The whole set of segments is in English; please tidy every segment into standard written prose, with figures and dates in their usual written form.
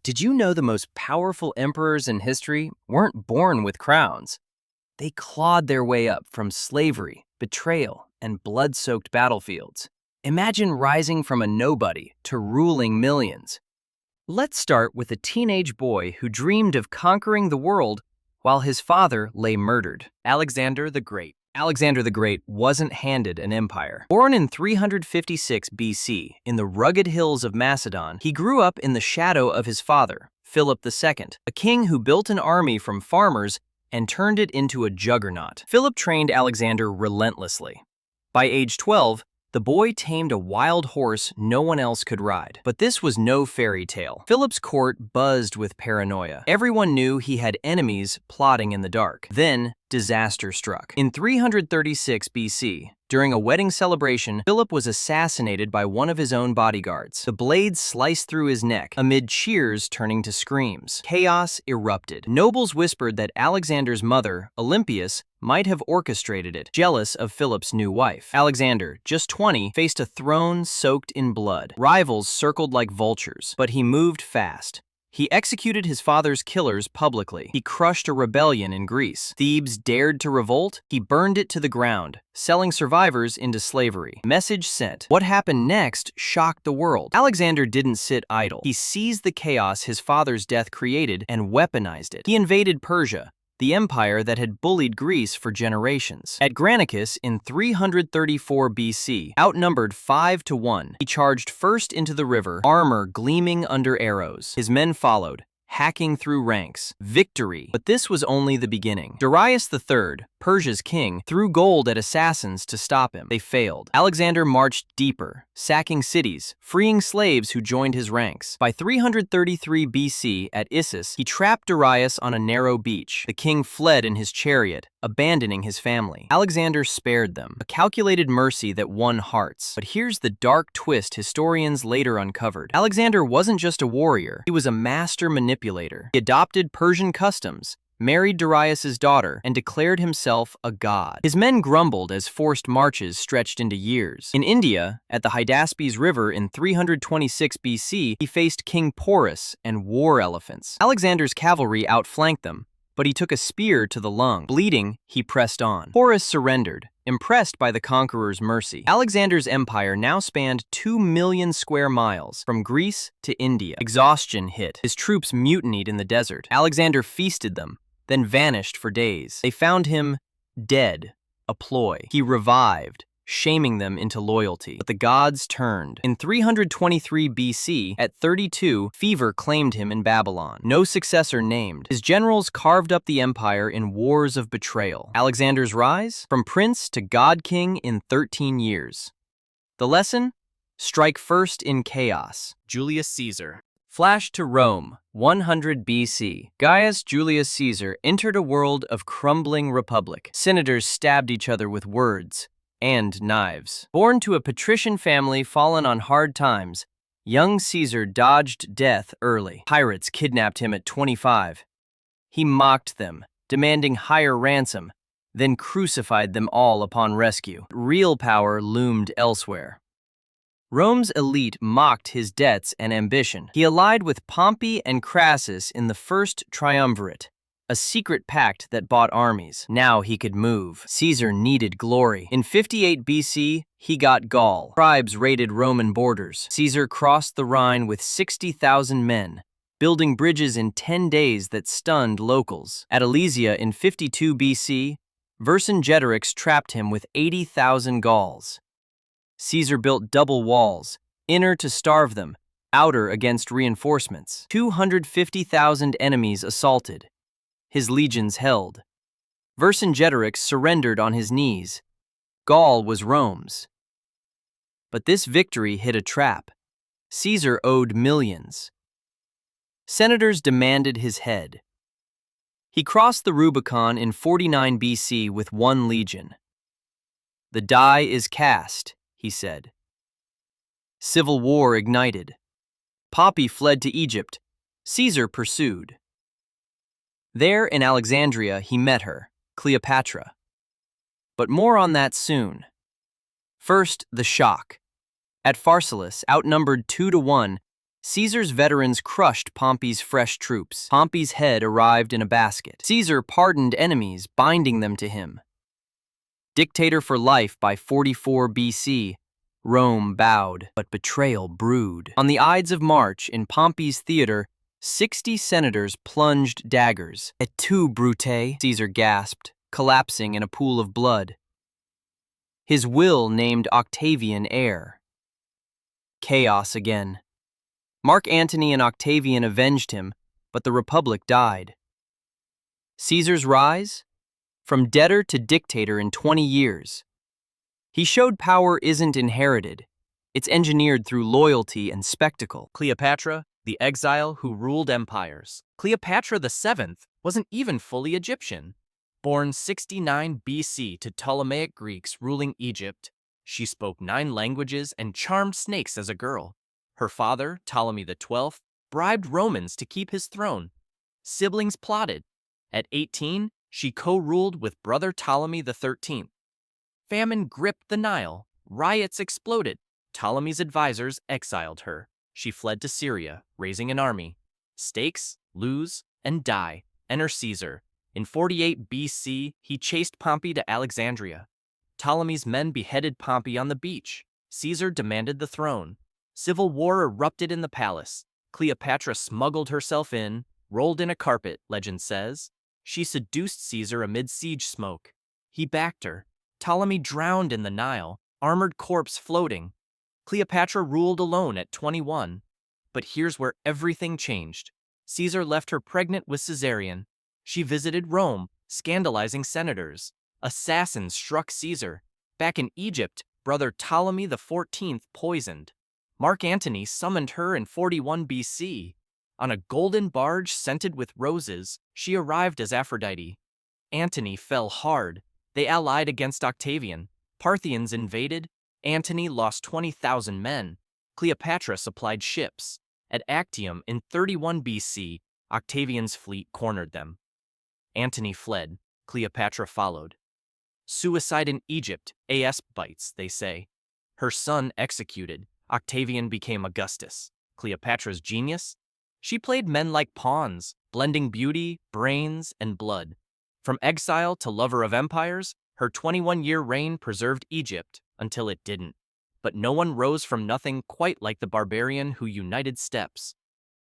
Did you know the most powerful emperors in history weren't born with crowns? They clawed their way up from slavery, betrayal, and blood-soaked battlefields. Imagine rising from a nobody to ruling millions. Let's start with a teenage boy who dreamed of conquering the world while his father lay murdered. Alexander the Great. Alexander the Great wasn't handed an empire. Born in 356 BC in the rugged hills of Macedon, he grew up in the shadow of his father, Philip II, a king who built an army from farmers and turned it into a juggernaut. Philip trained Alexander relentlessly. By age 12, the boy tamed a wild horse no one else could ride. But this was no fairy tale. Philip's court buzzed with paranoia. Everyone knew he had enemies plotting in the dark. Then, disaster struck. In 336 BC, during a wedding celebration, Philip was assassinated by one of his own bodyguards. The blade sliced through his neck, amid cheers turning to screams. Chaos erupted. Nobles whispered that Alexander's mother, Olympias, might have orchestrated it, jealous of Philip's new wife. Alexander, just 20, faced a throne soaked in blood. Rivals circled like vultures, but he moved fast. He executed his father's killers publicly. He crushed a rebellion in Greece. Thebes dared to revolt. He burned it to the ground, selling survivors into slavery. Message sent. What happened next shocked the world. Alexander didn't sit idle. He seized the chaos his father's death created and weaponized it. He invaded Persia, the empire that had bullied Greece for generations. At Granicus in 334 BC, outnumbered 5-1, he charged first into the river, armor gleaming under arrows. His men followed, hacking through ranks. Victory! But this was only the beginning. Darius III, Persia's king, threw gold at assassins to stop him. They failed. Alexander marched deeper, sacking cities, freeing slaves who joined his ranks. By 333 BC at Issus, he trapped Darius on a narrow beach. The king fled in his chariot, abandoning his family. Alexander spared them, a calculated mercy that won hearts. But here's the dark twist historians later uncovered. Alexander wasn't just a warrior, he was a master manipulator. He adopted Persian customs, married Darius's daughter, and declared himself a god. His men grumbled as forced marches stretched into years. In India, at the Hydaspes River in 326 BC, he faced King Porus and war elephants. Alexander's cavalry outflanked them, but he took a spear to the lung. Bleeding, he pressed on. Porus surrendered, impressed by the conqueror's mercy. Alexander's empire now spanned 2 million square miles, from Greece to India. Exhaustion hit. His troops mutinied in the desert. Alexander feasted them, then vanished for days. They found him dead, a ploy. He revived, shaming them into loyalty. But the gods turned. In 323 BC, at 32, fever claimed him in Babylon. No successor named. His generals carved up the empire in wars of betrayal. Alexander's rise? From prince to god-king in 13 years. The lesson? Strike first in chaos. Julius Caesar. Flash to Rome, 100 BC. Gaius Julius Caesar entered a world of crumbling republic. Senators stabbed each other with words and knives. Born to a patrician family fallen on hard times, young Caesar dodged death early. Pirates kidnapped him at 25. He mocked them, demanding higher ransom, then crucified them all upon rescue. Real power loomed elsewhere. Rome's elite mocked his debts and ambition. He allied with Pompey and Crassus in the First Triumvirate, a secret pact that bought armies. Now he could move. Caesar needed glory. In 58 BC, he got Gaul. Tribes raided Roman borders. Caesar crossed the Rhine with 60,000 men, building bridges in 10 days that stunned locals. At Alesia in 52 BC, Vercingetorix trapped him with 80,000 Gauls. Caesar built double walls, inner to starve them, outer against reinforcements. 250,000 enemies assaulted. His legions held. Vercingetorix surrendered on his knees. Gaul was Rome's. But this victory hit a trap. Caesar owed millions. Senators demanded his head. He crossed the Rubicon in 49 BC with 1 legion. "The die is cast," he said. Civil war ignited. Poppy fled to Egypt. Caesar pursued. There in Alexandria he met her, Cleopatra. But more on that soon. First, the shock. At Pharsalus, outnumbered 2-1, Caesar's veterans crushed Pompey's fresh troops. Pompey's head arrived in a basket. Caesar pardoned enemies, binding them to him. Dictator for life by 44 BC, Rome bowed, but betrayal brewed. On the Ides of March, in Pompey's theater, 60 senators plunged daggers. Et tu, Brute, Caesar gasped, collapsing in a pool of blood. His will named Octavian heir. Chaos again. Mark Antony and Octavian avenged him, but the Republic died. Caesar's rise? From debtor to dictator in 20 years. He showed power isn't inherited. It's engineered through loyalty and spectacle. Cleopatra, the exile who ruled empires. Cleopatra VII wasn't even fully Egyptian. Born 69 BC to Ptolemaic Greeks ruling Egypt, she spoke 9 languages and charmed snakes as a girl. Her father, Ptolemy XII, bribed Romans to keep his throne. Siblings plotted. At 18, she co-ruled with brother Ptolemy XIII. Famine gripped the Nile. Riots exploded. Ptolemy's advisors exiled her. She fled to Syria, raising an army. Stakes, lose, and die. Enter Caesar. In 48 BC, he chased Pompey to Alexandria. Ptolemy's men beheaded Pompey on the beach. Caesar demanded the throne. Civil war erupted in the palace. Cleopatra smuggled herself in, rolled in a carpet, legend says. She seduced Caesar amid siege smoke. He backed her. Ptolemy drowned in the Nile, armored corpse floating. Cleopatra ruled alone at 21. But here's where everything changed. Caesar left her pregnant with Caesarion. She visited Rome, scandalizing senators. Assassins struck Caesar. Back in Egypt, brother Ptolemy XIV poisoned. Mark Antony summoned her in 41 BC. On a golden barge scented with roses, she arrived as Aphrodite. Antony fell hard. They allied against Octavian. Parthians invaded. Antony lost 20,000 men. Cleopatra supplied ships. At Actium in 31 BC, Octavian's fleet cornered them. Antony fled. Cleopatra followed. Suicide in Egypt, AS bites, they say. Her son executed. Octavian became Augustus. Cleopatra's genius? She played men like pawns, blending beauty, brains, and blood. From exile to lover of empires, her 21-year reign preserved Egypt until it didn't. But no one rose from nothing quite like the barbarian who united steppes.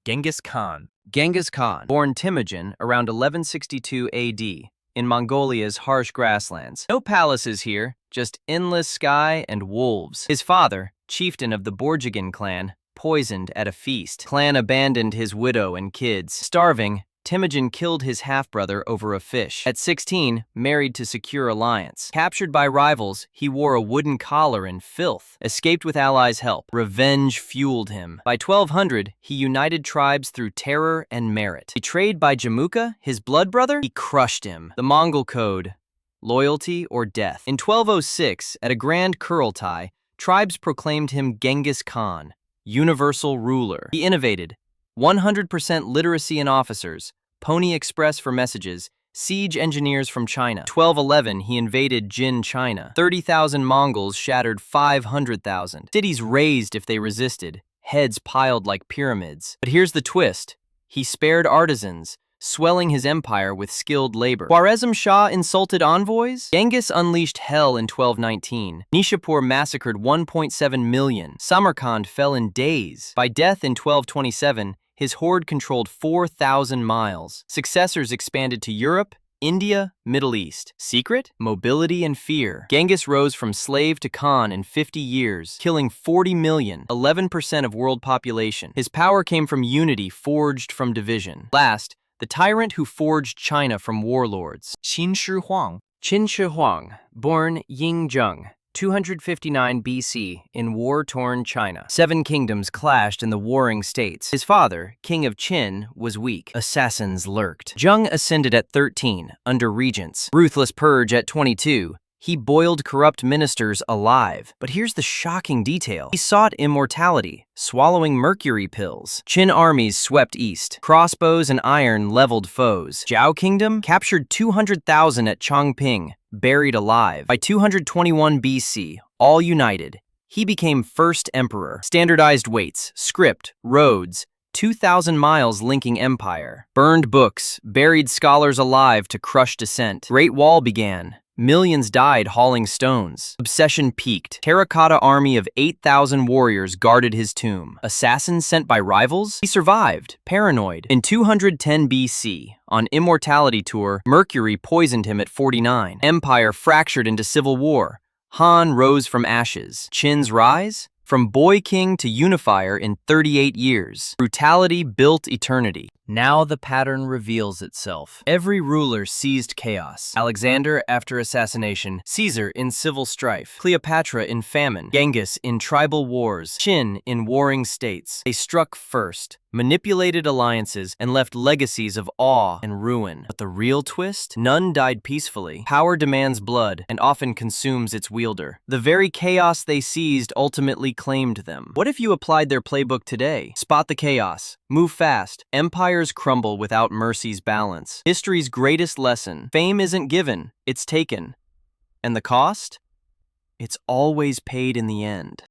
Genghis Khan. Genghis Khan, born Temujin around 1162 AD, in Mongolia's harsh grasslands. No palaces here, just endless sky and wolves. His father, chieftain of the Borjigin clan, poisoned at a feast. Clan abandoned his widow and kids. Starving, Temujin killed his half-brother over a fish. At 16, married to secure alliance. Captured by rivals, he wore a wooden collar and filth. Escaped with allies' help. Revenge fueled him. By 1200, he united tribes through terror and merit. Betrayed by Jamuka, his blood brother, he crushed him. The Mongol code: loyalty or death. In 1206, at a grand Kurultai, tribes proclaimed him Genghis Khan, universal ruler. He innovated 100% literacy in officers, Pony Express for messages, siege engineers from China. 1211, he invaded Jin China. 30,000 Mongols shattered 500,000. Cities razed if they resisted, heads piled like pyramids. But here's the twist. He spared artisans, swelling his empire with skilled labor. Khwarezm Shah insulted envoys? Genghis unleashed hell in 1219. Nishapur massacred 1.7 million. Samarkand fell in days. By death in 1227, his horde controlled 4,000 miles. Successors expanded to Europe, India, Middle East. Secret? Mobility and fear. Genghis rose from slave to Khan in 50 years, killing 40 million, 11% of world population. His power came from unity forged from division. Last, the tyrant who forged China from warlords. Qin Shi Huang. Qin Shi Huang, born Yingzheng, 259 BC, in war-torn China. 7 kingdoms clashed in the warring states. His father, king of Qin, was weak. Assassins lurked. Zheng ascended at 13, under regents. Ruthless purge at 22. He boiled corrupt ministers alive. But here's the shocking detail. He sought immortality, swallowing mercury pills. Qin armies swept east. Crossbows and iron leveled foes. Zhao Kingdom captured 200,000 at Chongping, buried alive. By 221 BC, all united, He became first emperor. Standardized weights, script, roads, 2,000 miles linking empire. Burned books, buried scholars alive to crush dissent. Great Wall began. Millions died hauling stones. Obsession peaked. Terracotta army of 8,000 warriors guarded his tomb. Assassins sent by rivals? He survived, paranoid. In 210 BC, on Immortality Tour, Mercury poisoned him at 49. Empire fractured into civil war. Han rose from ashes. Qin's rise? From boy king to unifier in 38 years. Brutality built eternity. Now the pattern reveals itself. Every ruler seized chaos. Alexander after assassination, Caesar in civil strife, Cleopatra in famine, Genghis in tribal wars, Qin in warring states. They struck first, manipulated alliances, and left legacies of awe and ruin. But the real twist? None died peacefully. Power demands blood and often consumes its wielder. The very chaos they seized ultimately claimed them. What if you applied their playbook today? Spot the chaos. Move fast. Empires crumble without mercy's balance. History's greatest lesson. Fame isn't given, it's taken. And the cost? It's always paid in the end.